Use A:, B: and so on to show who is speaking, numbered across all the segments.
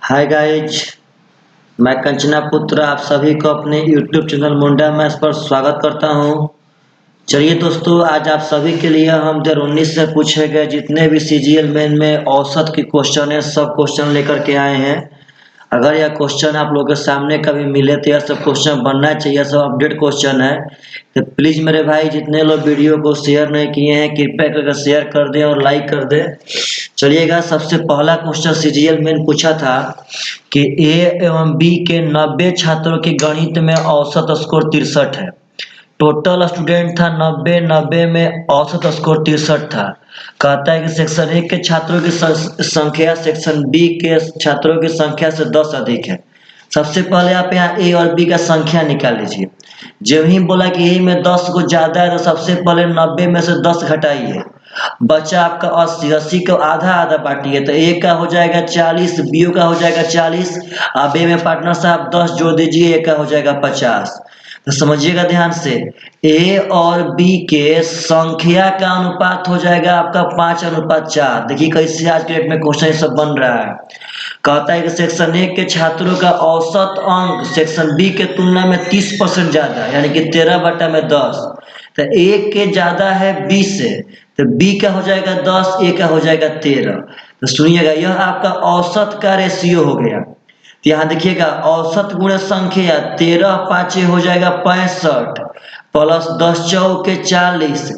A: Hi guys, मैं कंचना पुत्र आप सभी को अपने यूट्यूब चैनल मुंडा मैथ्स पर स्वागत करता हूं। चलिए दोस्तों, आज आप सभी के लिए हम 2019 से पूछे गए जितने भी सीजीएल मेन में औसत के क्वेश्चन है सब क्वेश्चन लेकर के आए हैं। अगर यह क्वेश्चन आप लोगों के सामने कभी मिले तो यह सब क्वेश्चन बनना चाहिए, सब अपडेट क्वेश्चन है। तो प्लीज़ मेरे भाई जितने लोग वीडियो को शेयर नहीं किए हैं कृपया करके शेयर कर दें और लाइक कर दें। चलिएगा, सबसे पहला क्वेश्चन सीजीएल में पूछा था कि ए एवं बी के 90 छात्रों के गणित में औसत स्कोर 63 है। टोटल स्टूडेंट था 90, 90 में औसत स्कोर 63 था। कहता है कि सेक्शन ए के छात्रों की संख्या सेक्शन बी के छात्रों की संख्या से 10 अधिक है। सबसे पहले आप यहाँ ए और बी का संख्या निकाल लीजिए। जब ही बोला कि ए में 10 को ज्यादा है तो सबसे पहले 90 में से 10 घटाइए, बचा आपका 80, 80 को आधा आधा बांटिए तो ए का हो जाएगा 40, बी का हो जाएगा 40। अब ए में पार्टनर साहब 10 जोड़ दीजिए, ए का हो जाएगा 50। तो समझिएगा ध्यान से, ए और बी के संख्या का अनुपात हो जाएगा आपका 5:4। देखिए कैसे आज के डेट में क्वेश्चन सब बन रहा है। कहता है कि सेक्शन ए के छात्रों का औसत अंक सेक्शन बी के तुलना में 30% ज्यादा है, यानी कि 13/10। तो ए के ज्यादा है बी से, तो बी का हो जाएगा 10, ए का हो जाएगा 13। तो सुनिएगा, यह आपका औसत का रेशियो हो गया। तो यहाँ देखिएगा, औसत गुणे संख्या 13 5 हो जाएगा 65 प्लस 10 चौके 40।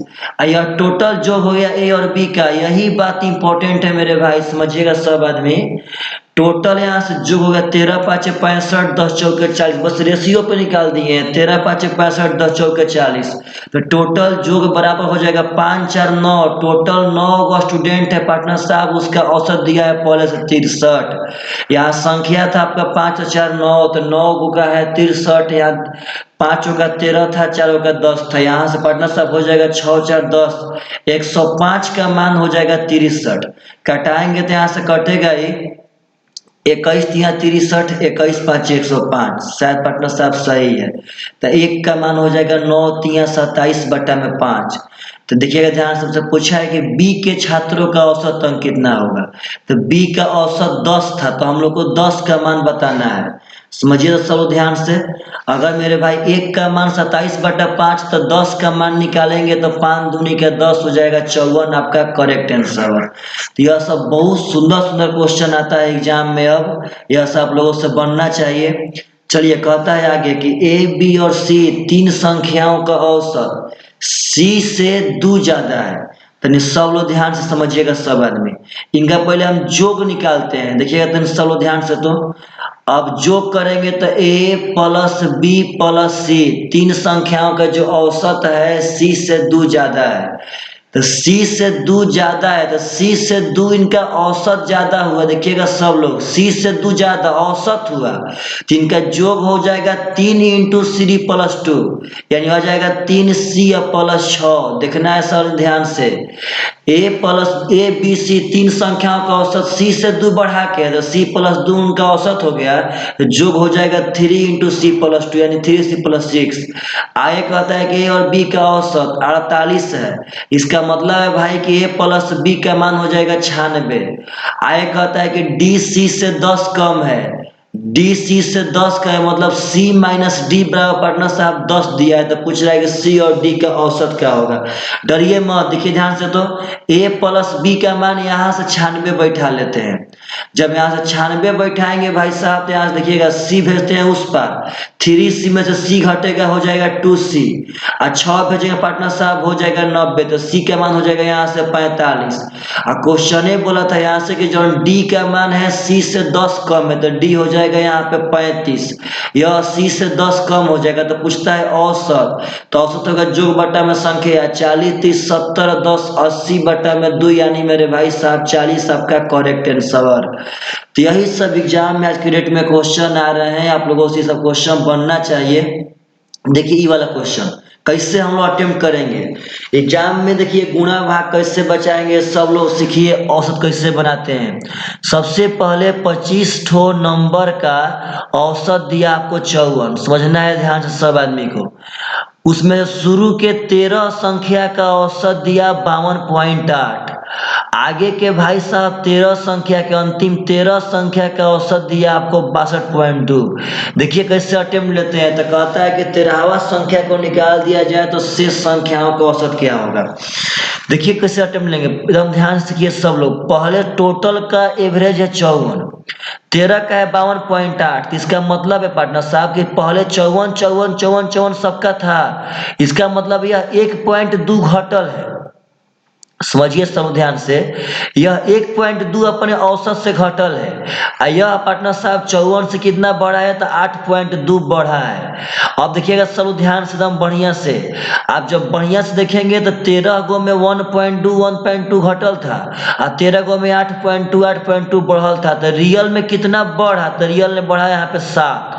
A: यह टोटल जो हो गया ए और बी का, यही बात इंपॉर्टेंट है मेरे भाई, समझिएगा सब आदमी। टोटल यहाँ से जो होगा 13 5 65, 10 चौके 40, बस रेशियो पे निकाल दिए हैं 13 5 65, 10 चौके 40। तो टोटल जो बराबर हो जाएगा 5 4 9। टोटल 9 गो स्टूडेंट है पार्टनर साहब, उसका औसत दिया है पहले से 63। यहाँ संख्या था आपका 5 4 9, तो 9 गो का है 63। यहाँ 5 का 13 था, 4 का 10 था। यहाँ से पार्टनर साहब हो जाएगा 6 4 10, 105 का मान हो जाएगा 63। कटाएंगे तो यहाँ से कटेगा ही 21 यहाँ 63, 21 5 105। शायद पार्टनर साहब सही है। तो एक का मान हो जाएगा 9 3 27/5। तो देखिएगा ध्यान से, हमसे पूछा है कि बी के छात्रों का औसत अंक कितना होगा। तो बी का औसत 10 था, तो हम लोग को 10 का मान बताना है। समझिए तो सब ध्यान से, अगर मेरे भाई एक का मान 27/5 तो 10 का मान निकालेंगे तो 5 दूनी के 10 हो जाएगा 54, आपका करेक्ट आंसर। तो यह सब बहुत सुंदर सुंदर क्वेश्चन आता है एग्जाम में, अब यह सब लोगों से बनना चाहिए। चलिए, कहता है आगे कि ए बी और सी तीन संख्याओं का औसत सी से 2 ज्यादा है। तो सब लोग ध्यान से समझिएगा सब आदमी। इनका पहले हम जोग निकालते हैं, देखिएगा तो सब लोग ध्यान से। तो अब जोग करेंगे तो ए प्लस बी प्लस सी, तीन संख्याओं का जो औसत है सी से 2 ज्यादा है। तो C से 2 ज्यादा है, तो C से 2 इनका औसत ज्यादा हुआ। देखिएगा सब लोग, C से 2 ज्यादा औसत हुआ तो इनका जोग हो जाएगा 3 × 3 + 2, यानी हो जाएगा 3C + 6। देखना है सर ध्यान से, ए बी सी तीन संख्याओं का औसत C से 2 बढ़ा के, तो C + 2 उनका औसत हो गया, तो जोग हो जाएगा 3 × C + 2, यानी 3C + 6। आगे कहता है कि ए और बी का औसत 48 है। इसका मतलब है भाई कि ए प्लस बी का मान हो जाएगा 96। आगे कहता है कि डी सी से 10 कम है। डी सी से 10 का है, मतलब सी माइनस डी बराबर पार्टनर साहब 10 दिया है, तो पूछ रहा है कि सी और डी का औसत क्या होगा। डरिए मत, देखिए ध्यान से। तो ए प्लस बी का मान यहाँ से 96 बैठा लेते हैं। जब यहाँ से 96 बैठाएंगे भाई साहब, तो यहाँ से देखिएगा सी भेजते हैं उस पार, 3C में से सी घटेगा हो जाएगा 2C, और 6 भेजेंगे पार्टनर साहब हो जाएगा 90, तो सी का मान हो जाएगा यहाँ से 45। और क्वेश्चन बोला था यहाँ से कि जो डी का मान है सी से 10 कम है, तो डी हो जाएगा यहाँ पे 35। यह सी से 10 कम हो जाएगा, तो पूछता है औसत। तो औसत होगा जोग बटा में संख्या 40 30 70 10 80/2, यानी मेरे भाई साहब 40 आपका करेक्ट आंसर। तो यही सब एग्जाम में आज की डेट में क्वेश्चन आ रहे हैं, आप लोगों से सब क्वेश्चन बनना चाहिए। देखिए ये वाला क्वेश्चन कैसे हम लोग अटेम्प्ट करेंगे एग्जाम में। देखिए गुणा भाग कैसे बचाएंगे सब लोग सीखिए, औसत कैसे बनाते हैं। सबसे पहले 25 ठो नंबर का औसत दिया आपको 54, समझना है ध्यान से सब आदमी को। उसमें शुरू के 13 संख्या का औसत दिया 52.8। आगे के भाई साहब 13 संख्या के अंतिम 13 संख्या का औसत दिया आपको 62.2। देखिए कैसे अटेम्प्ट लेते हैं, तो कहता है कि 13वां संख्या को निकाल दिया जाए तो शेष संख्याओं का औसत क्या होगा। देखिए कैसे अटेम्प्ट लेंगे, एकदम ध्यान से कीजिए सब लोग। पहले टोटल का एवरेज है 54, 13 का है 52.8। इसका मतलब है पार्टनर साहब कि पहले 54 54 54 54 सबका था। इसका मतलब यह 1.2 घटल है। समझिए सब ध्यान से, यह 1.2 अपने औसत से घटल है। यह पार्टनर साहब 54 से कितना बढ़ा है, तो 8.2 बढ़ा है। अब देखिएगा सब ध्यान से एकदम बढ़िया से। आप जब बढ़िया से देखेंगे तो 13 गो में 1.2 घटल था और 13 गो में 8.2 बढ़ल था। तो रियल में कितना बढ़ा, तो रियल में बढ़ा यहाँ पे 7।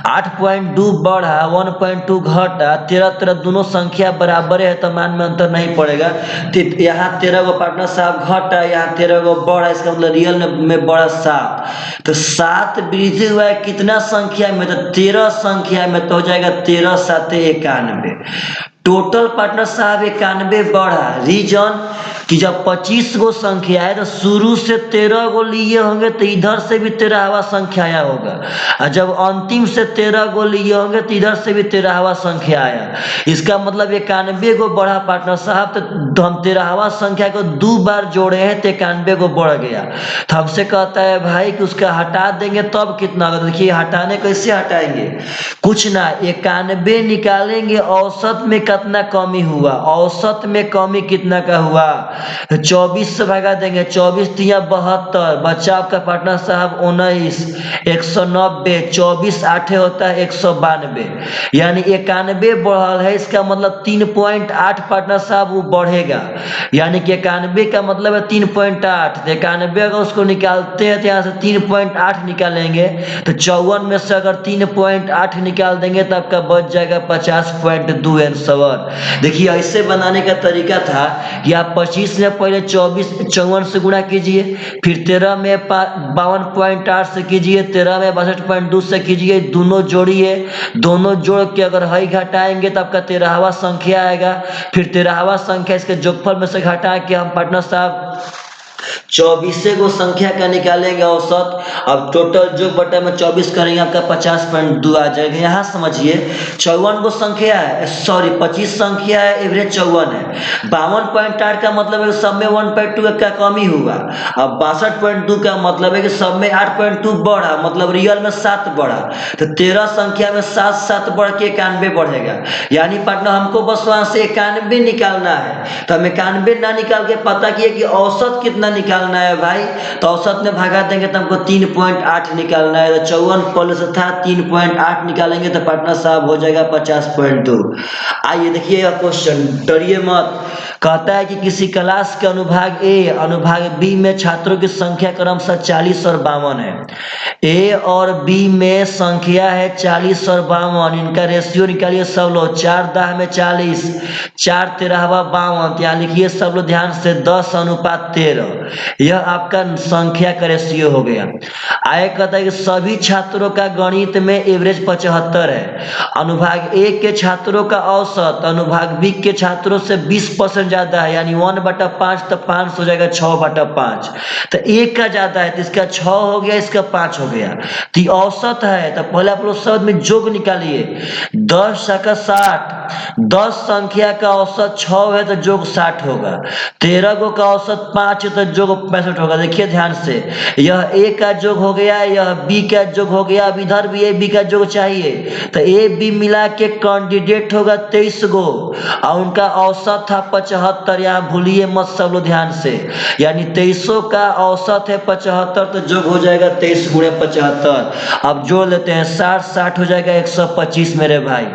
A: 8.2 बढ़ा, 1.2 घटा, 13 13 दोनों संख्या बराबर है तो मान में अंतर नहीं पड़ेगा। यहाँ 13 गो पार्टनर साहब घटा, यहाँ 13 गो बढ़ा, इसका मतलब रियल में बढ़ा 7। तो 7 वृद्धि हुआ है कितना संख्या में, तो 13 संख्या में, तो हो जाएगा 13 7 91। टोटल पार्टनर साहब 91 बढ़ा। रीजन कि जब 25 गो संख्या है तो शुरू से 13 गो लिए होंगे तो इधर से भी 13वां संख्या आया होगा, और जब अंतिम से 13 गो लिए होंगे तो इधर से भी 13वां संख्या आया। इसका मतलब 91 गो बढ़ा पार्टनर साहब। तो हम 13वां संख्या को 2 बार जोड़े हैं तो 91 गो बढ़ गया। तो हमसे कहता है भाई कि उसका हटा देंगे तब कितना होगा। देखिए हटाने कैसे हटाएंगे, कुछ ना, 91 निकालेंगे, औसत में कितना कमी हुआ, औसत में कमी कितना का हुआ, 24 से भगा देंगे, 24 तिया 72, बच्चा आपका पार्टनर साहब 19, 190, 24 8 होता है 192, यानी 91 बढ़ल है। इसका मतलब 3.8 पार्टनर साहब वो बढ़ेगा, यानी कि 91 का मतलब है 3.8। 91 अगर उसको निकालते हैं तो यहाँ से 3.8 निकालेंगे, तो 54 में से अगर 3.8 निकाल देंगे तो आपका बच जाएगा 50.2 आंसर। देखिए ऐसे बनाने का तरीका था कि आप 25 में पहले 54 से गुणा कीजिए, फिर 13 में 52.8 से कीजिए, 13 में 62.2 से कीजिए, दोनों जोड़िए, दोनों जोड़ के अगर हई घटाएंगे तो आपका 13वां संख्या आएगा। फिर 13वां संख्या इसके जोगफल में से घटा के हम पार्टनर साहब 24 गो संख्या का निकालेंगे औसत। अब टोटल जो बटा में 24 करेंगे आपका 50.2 आ जाएगा। यहाँ समझिए 54 गो संख्या है, सॉरी 25 संख्या है, एवरेज 54 है। 52.8 का मतलब है सब में 1.2 का कमी हुआ। अब 62.2 का मतलब है कि सब में 8.2 बढ़ा, मतलब रियल में 7 बढ़ा। तो 13 संख्या में 7 7 बढ़ के 91 बढ़ेगा। यानी पार्टनर हमको बस वहां से 91 निकालना है। तो हम 91 ना निकाल के पता किए कि औसत कितना निकालना है भाई, तो औसत में भागा देंगे तो हमको 3.8 निकालना है। तो 54 पहले से था, 3.8 निकालेंगे तो पार्टनर साहब हो जाएगा 50.2। आइए देखिए यह क्वेश्चन, डरिए मत। कहता है कि किसी क्लास के अनुभाग ए अनुभाग बी में छात्रों की संख्या क्रमशः 40 और 52 है। ए और बी में संख्या है 40 और 52, इनका रेशियो निकालिए सब लोग। 4 दाह में 40, 4 तेरहवा 52, यहाँ लिखिए सब लोग ध्यान से 10:13। यह आपका संख्या का रेशियो हो गया। आगे कहता है कि सभी छात्रों का गणित में एवरेज 75 है। अनुभाग ए के छात्रों का औसत अनुभाग बी के छात्रों से 20% ज्यादा है, यानी 1/5, तो 5 हो जाएगा 6/5। तो एक का ज्यादा है तो इसका 6 हो गया, इसका 5 हो गया। तो औसत है, तो पहले आप लोग शब्द में जोग निकालिए। 10 का 60, 10 संख्या का औसत 6 है तो जोग 60 होगा। 13 गो का औसत 5 है तो जोग 65 होगा। देखिए ध्यान से, यह ए का जोग हो गया, यह बी का जोग हो गया। अब इधर भी ए बी का जोग चाहिए, तो ए बी मिला के कैंडिडेट होगा 23 गो और उनका औसत था 75। यहाँ भूलिए मत सब लोग ध्यान से, यानी 23 का औसत है 75, तो जोग हो जाएगा 23 गुणे 75। अब जोड़ लेते हैं, 60 60 हो जाएगा 125 मेरे भाई।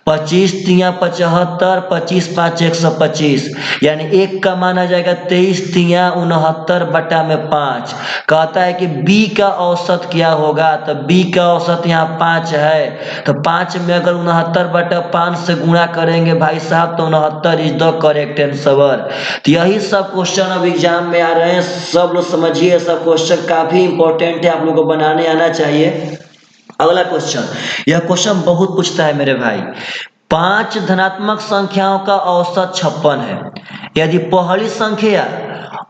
A: 25 तिया 75, 25 5 125, यानी एक का मान आ जाएगा 23 तिया 69/5। कहता है कि बी का औसत क्या होगा, तो बी का औसत यहाँ 5 है, तो 5 में अगर 69/5 से गुणा करेंगे भाई साहब तो 69 इज द करेक्ट आंसर। तो यही सब क्वेश्चन अब एग्जाम में आ रहे हैं, सब लोग समझिए। सब क्वेश्चन काफी इंपॉर्टेंट है, आप लोगों को बनाने आना चाहिए। अगला क्वेश्चन, यह क्वेश्चन बहुत पूछता है मेरे भाई। 5 धनात्मक संख्याओं का औसत 56 है। यदि पहली संख्या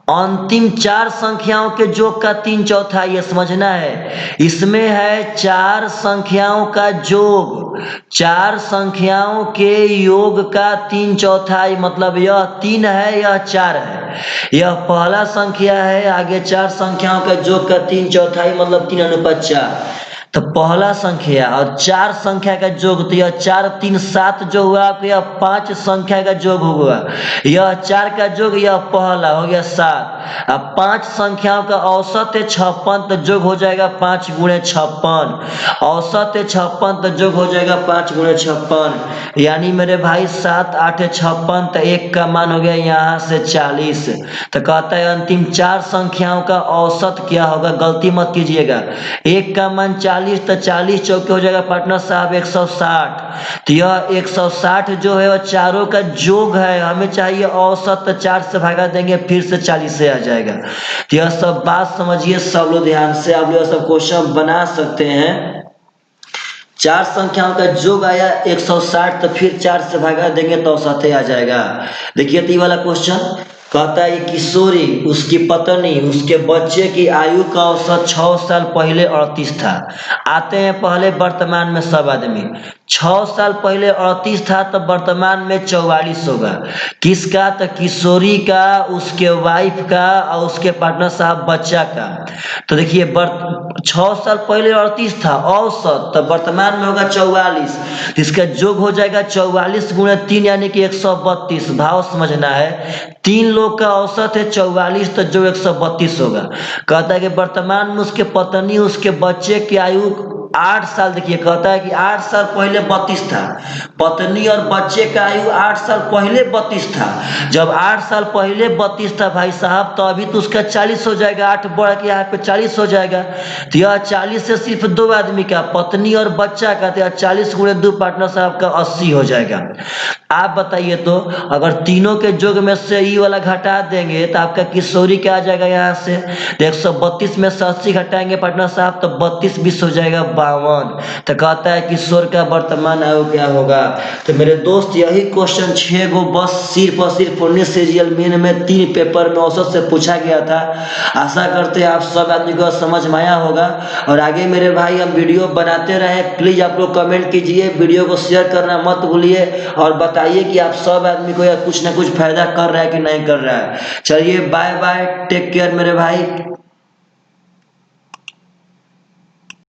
A: अंतिम 4 संख्याओं के योग का 3/4, ये समझना है। इसमें है 4 संख्याओं का योग, 4 संख्याओं के योग का 3/4, मतलब यह 3 है, यह 4 है। यह पहला संख्या है, आगे 4 संख्याओं का योग का 3/4 मतलब 3/4। तो पहला संख्या और 4 संख्या का योग, तो यह 4 3 7 जो हुआ, तो यह 5 संख्या का योग होगा। यह 4 का योग, यह पहला हो गया 7। अब 5 संख्याओं का औसत है 56, तो योग हो जाएगा 5 गुणे 56। औसत है 56, तो योग हो जाएगा 5 गुणे 56, यानी मेरे भाई 7 8 56, तो 1 का मान हो गया यहाँ से 40। तो कहता है अंतिम 4 संख्याओं का औसत क्या होगा, गलती मत कीजिएगा। 1 का मान 40, तो 40 चौके हो जाएगा पार्टनर साहब 160। तो यह 160 जो है वह चारों का योग है, हमें चाहिए औसत, तो 4 से भागा देंगे फिर से 40 से आ जाएगा। तो यह सब बात समझिए सब लोग ध्यान से, आप लोग सब क्वेश्चन बना सकते हैं। 4 संख्याओं का योग आया 160, तो फिर 4 से भागा देंगे तो औसत आ जाएगा। देखिए तो ये वाला क्वेश्चन कहता है किशोरी, उसकी पत्नी, उसके बच्चे की आयु का औसत 6 साल पहले 38 था। आते हैं पहले वर्तमान में सब आदमी। 6 साल पहले 38 था, तो वर्तमान में 44 होगा। किसका, तो किशोरी का, उसके वाइफ का और उसके पार्टनर साहब बच्चा का। तो देखिए 6 साल पहले 38 था औसत, तो वर्तमान में होगा 44। इसका योग हो जाएगा 44 गुणे 3 यानी कि 132। भाव समझना है, 3 लोग का औसत है 44, तो जो 132 होगा। कहता है कि वर्तमान में उसके पत्नी, उसके बच्चे की आयु 8 साल, देखिए कहता है कि 8 साल पहले 32 था। पत्नी और बच्चे का आयु 8 साल पहले 32 था। जब 8 साल पहले 32 था भाई साहब, तो अभी तो उसका 40 हो जाएगा, 8 बढ़ के यहाँ पे 40 हो जाएगा। तो यह 40 से सिर्फ 2 आदमी का, पत्नी और बच्चा का, तो 40 गुणे 2 पार्टनर साहब का 80 हो जाएगा। आप बताइए तो अगर तीनों के योग में से ई वाला घटा देंगे तो आपका किशोरी क्या आ जाएगा यहाँ से, तो 132 में से 80 घटाएंगे पार्टनर साहब, तो 32 20 हो जाएगा 52। तो कहता है किशोर का वर्तमान आयु क्या होगा। तो मेरे दोस्त यही क्वेश्चन 6 गो बस सिर्फ और सिर्फ 19 सीरियल मेन में 3 पेपर में औसत से पूछा गया था। आशा करते हैं आप सब आदमी को समझ में आया होगा। और आगे मेरे भाई हम वीडियो बनाते रहे, प्लीज आप लोग कमेंट कीजिए, वीडियो को शेयर करना मत भूलिए और बताइए कि आप सब आदमी को कुछ ना कुछ फायदा कर रहा है कि नहीं कर रहा है। चलिए बाय बाय, टेक केयर मेरे भाई।